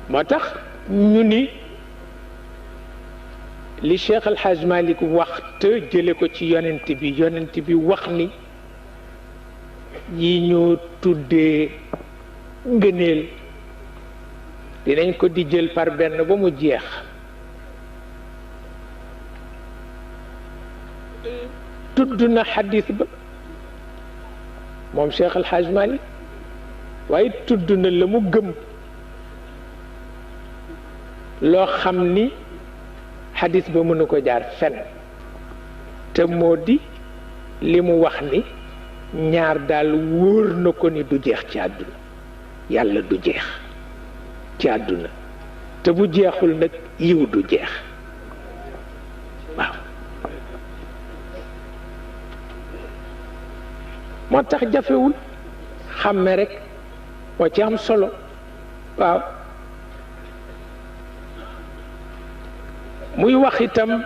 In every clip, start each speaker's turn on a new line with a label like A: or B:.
A: moo tax ñu ni li Cheikh El Hadj Malick wax te jële ko ci yonent bi wax ni yi ñu tuddee ngëneel dinañ ko di jël par benn ba mu jeex tudd na xadis ba moom Cheikh El Hadj Malick waaye tudd na la mu gëm loo xam ni xadis ba mënu ko jaar fen te moo di li mu wax ni ñaar daal wóor na ko ni du jeex ci àdduna yàlla du jeex ci àdduna te bu jeexul nag yiw du jeex waaw moo tax jafewul xàmme rek moo ci am solo waaw muy wax itam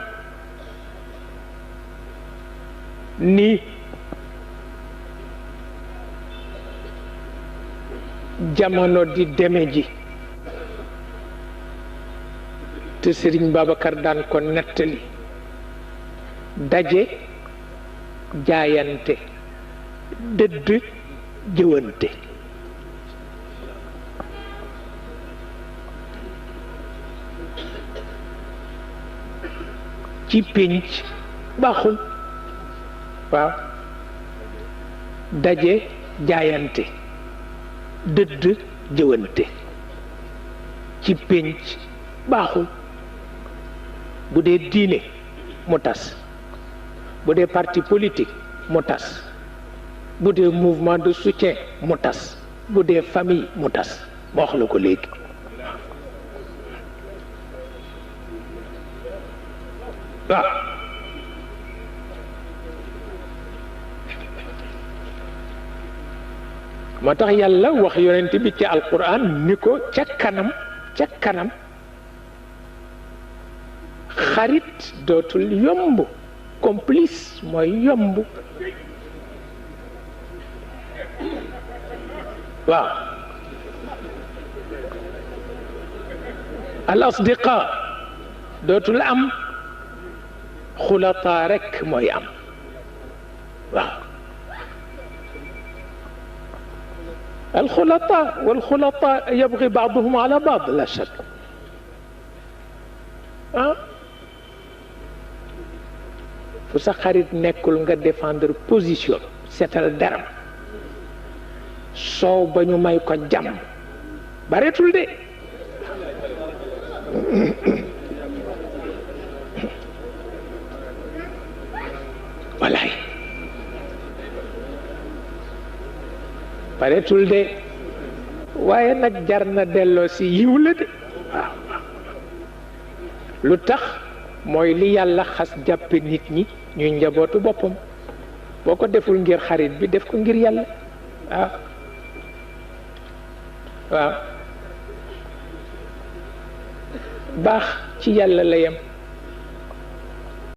A: ni jamono di deme ji te Sëriñ Babacar daan ko nettali daje jaayante dëdd jëwante ci pénc baaxul waaw daje jaayante dëdd jëwante ci pénc baaxul bu dee diine mu tas bu dee parti politique mu tas bu dee mouvement de soutien mu tas bu dee famille mu tas ma wax la ko léegi waaw moo tax yàlla wax yonent bi ci alquran ni ko ca kanam xarit dootul yomb complice mooy yomb waaw al asdiqa dootul am xulataa rekk mooy am waaw الخلطاء والخلطاء يبغي بعضهم على بعض لا شك fu sa xarit nekkul nga défendre position seetal daram soow ba ñu may ko jàmm bareetul de walaay bareetul de waaye nag jar na delloo si yiw la de waaw lu tax mooy li yàlla xas jàppe nit ñi ñuy njabootu boppam boo ko deful ngir xarit bi def ko ngir yàlla waaw waaw baax ci yàlla la yem